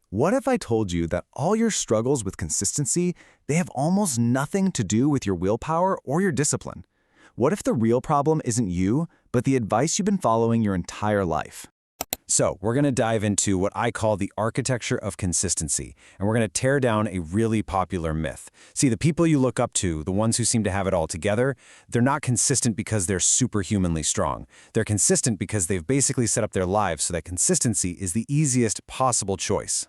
What if I told you that all your struggles with consistency, they have almost nothing to do with your willpower or your discipline? What if the real problem isn't you, but the advice you've been following your entire life? So, we're going to dive into what I call the architecture of consistency, and we're going to tear down a really popular myth. See, the people you look up to, the ones who seem to have it all together, they're not consistent because they're superhumanly strong. They're consistent because they've basically set up their lives so that consistency is the easiest possible choice.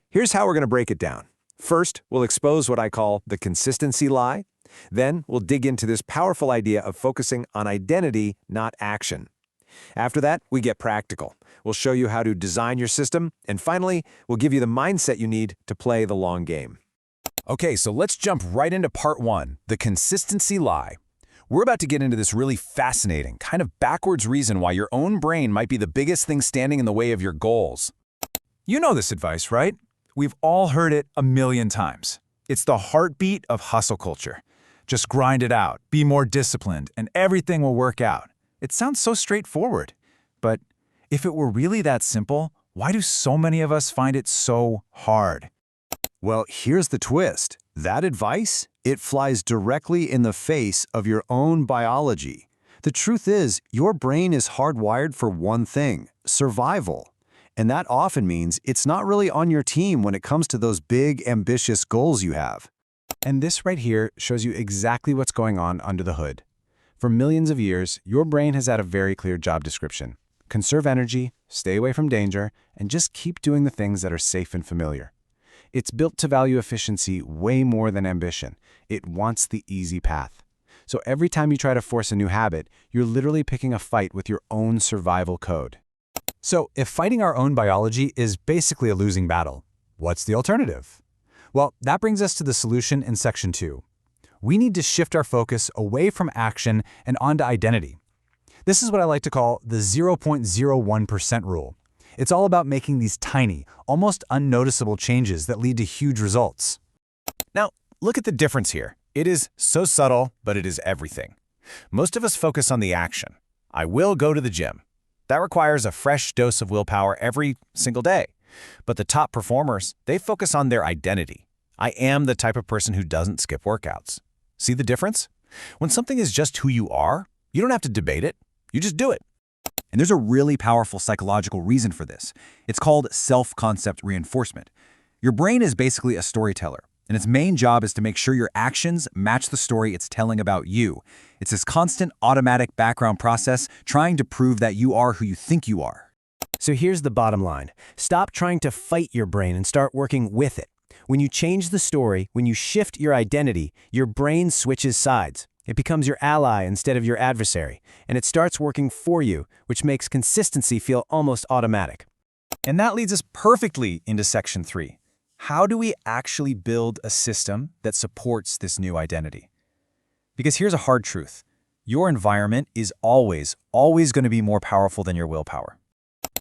Here's how we're going to break it down. First, we'll expose what I call the consistency lie. Then, we'll dig into this powerful idea of focusing on identity, not action. After that, we get practical. We'll show you how to design your system, and finally, we'll give you the mindset you need to play the long game. Okay, so let's jump right into part one, the consistency lie. We're about to get into this really fascinating, kind of backwards reason why your own brain might be the biggest thing standing in the way of your goals. You know this advice, right? We've all heard it a million times. It's the heartbeat of hustle culture. Just grind it out, be more disciplined, and everything will work out. It sounds so straightforward, but if it were really that simple, why do so many of us find it so hard? Well, here's the twist. That advice, it flies directly in the face of your own biology. The truth is, your brain is hardwired for one thing, survival. And that often means it's not really on your team when it comes to those big, ambitious goals you have. And this right here shows you exactly what's going on under the hood. For millions of years, your brain has had a very clear job description. Conserve energy, stay away from danger, and just keep doing the things that are safe and familiar. It's built to value efficiency way more than ambition. It wants the easy path. So every time you try to force a new habit, you're literally picking a fight with your own survival code. So if fighting our own biology is basically a losing battle, what's the alternative? Well, that brings us to the solution in section 2. We need to shift our focus away from action and onto identity. This is what I like to call the 0.01% rule. It's all about making these tiny, almost unnoticeable changes that lead to huge results. Now, look at the difference here. It is so subtle, but it is everything. Most of us focus on the action. I will go to the gym. That requires a fresh dose of willpower every single day. But the top performers, they focus on their identity. I am the type of person who doesn't skip workouts. See the difference? When something is just who you are, you don't have to debate it. You just do it. And there's a really powerful psychological reason for this. It's called self-concept reinforcement. Your brain is basically a storyteller, and its main job is to make sure your actions match the story it's telling about you. It's this constant automatic background process trying to prove that you are who you think you are. So here's the bottom line. Stop trying to fight your brain and start working with it. When you change the story, when you shift your identity, your brain switches sides. It becomes your ally instead of your adversary, and it starts working for you, which makes consistency feel almost automatic. And that leads us perfectly into section 3. How do we actually build a system that supports this new identity? Because here's a hard truth. Your environment is always going to be more powerful than your willpower.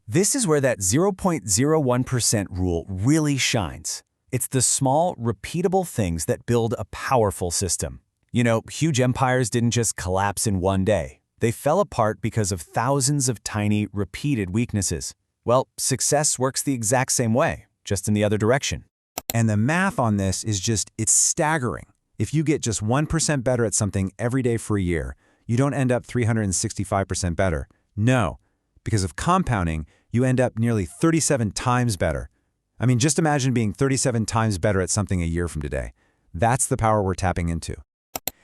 This is where that 0.01% rule really shines. It's the small, repeatable things that build a powerful system. You know, huge empires didn't just collapse in one day. They fell apart because of thousands of tiny, repeated weaknesses. Well, success works the exact same way, just in the other direction. And the math on this is it's staggering. If you get just 1% better at something every day for a year, you don't end up 365% better. No, because of compounding, you end up nearly 37 times better. I mean, just imagine being 37 times better at something a year from today. That's the power we're tapping into.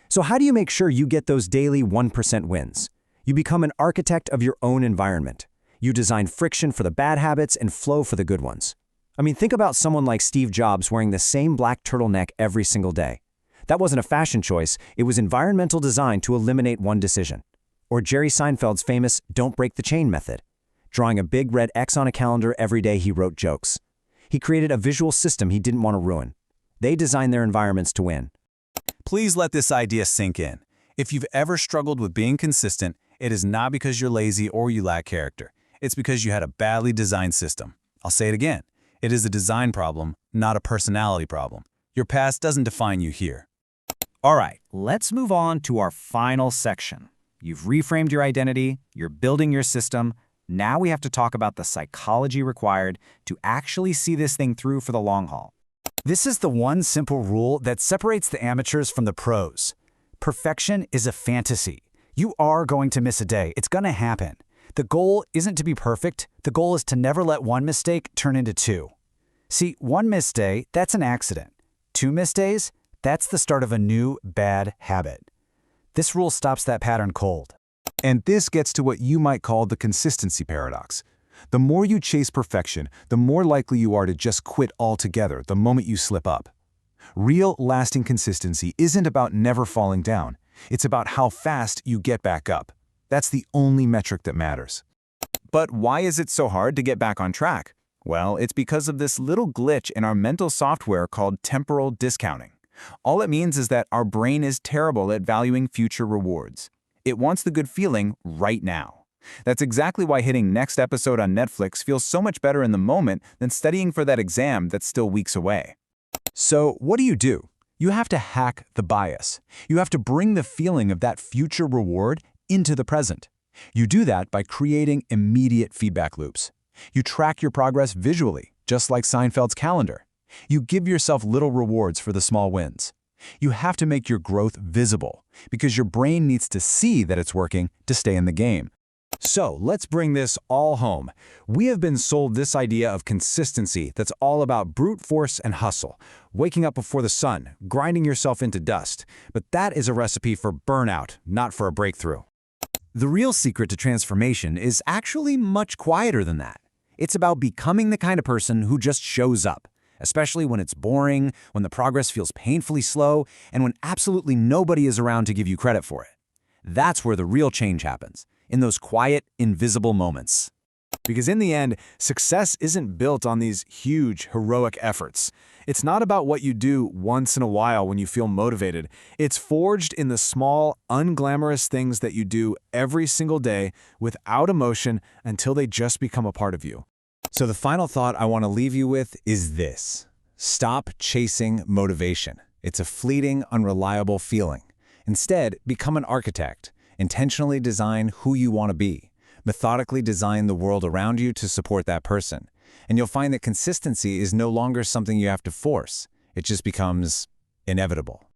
So how do you make sure you get those daily 1% wins? You become an architect of your own environment. You design friction for the bad habits and flow for the good ones. I mean, think about someone like Steve Jobs wearing the same black turtleneck every single day. That wasn't a fashion choice, it was environmental design to eliminate one decision. Or Jerry Seinfeld's famous "don't break the chain" method. Drawing a big red X on a calendar every day, he wrote jokes. He created a visual system he didn't want to ruin. They designed their environments to win. Please let this idea sink in. If you've ever struggled with being consistent, it is not because you're lazy or you lack character. It's because you had a badly designed system. I'll say it again. It is a design problem, not a personality problem. Your past doesn't define you here. All right, let's move on to our final section. You've reframed your identity, you're building your system. Now we have to talk about the psychology required to actually see this thing through for the long haul. This is the one simple rule that separates the amateurs from the pros. Perfection is a fantasy. You are going to miss a day. It's going to happen. The goal isn't to be perfect. The goal is to never let one mistake turn into two. See, one missed day, that's an accident. Two missed days, that's the start of a new bad habit. This rule stops that pattern cold. And this gets to what you might call the consistency paradox. The more you chase perfection, the more likely you are to just quit altogether the moment you slip up. Real, lasting consistency isn't about never falling down. It's about how fast you get back up. That's the only metric that matters. But why is it so hard to get back on track? Well, it's because of this little glitch in our mental software called temporal discounting. All it means is that our brain is terrible at valuing future rewards. It wants the good feeling right now. That's exactly why hitting next episode on Netflix feels so much better in the moment than studying for that exam that's still weeks away. So what do? You have to hack the bias. You have to bring the feeling of that future reward into the present. You do that by creating immediate feedback loops. You track your progress visually, just like Seinfeld's calendar. You give yourself little rewards for the small wins. You have to make your growth visible, because your brain needs to see that it's working to stay in the game. So let's bring this all home. We have been sold this idea of consistency that's all about brute force and hustle, waking up before the sun, grinding yourself into dust. But that is a recipe for burnout, not for a breakthrough. The real secret to transformation is actually much quieter than that. It's about becoming the kind of person who just shows up, especially when it's boring, when the progress feels painfully slow, and when absolutely nobody is around to give you credit for it. That's where the real change happens, in those quiet, invisible moments. Because in the end, success isn't built on these huge, heroic efforts. It's not about what you do once in a while when you feel motivated. It's forged in the small, unglamorous things that you do every single day without emotion until they just become a part of you. So the final thought I want to leave you with is this. Stop chasing motivation. It's a fleeting, unreliable feeling. Instead, become an architect. Intentionally design who you want to be. Methodically design the world around you to support that person. And you'll find that consistency is no longer something you have to force. It just becomes inevitable.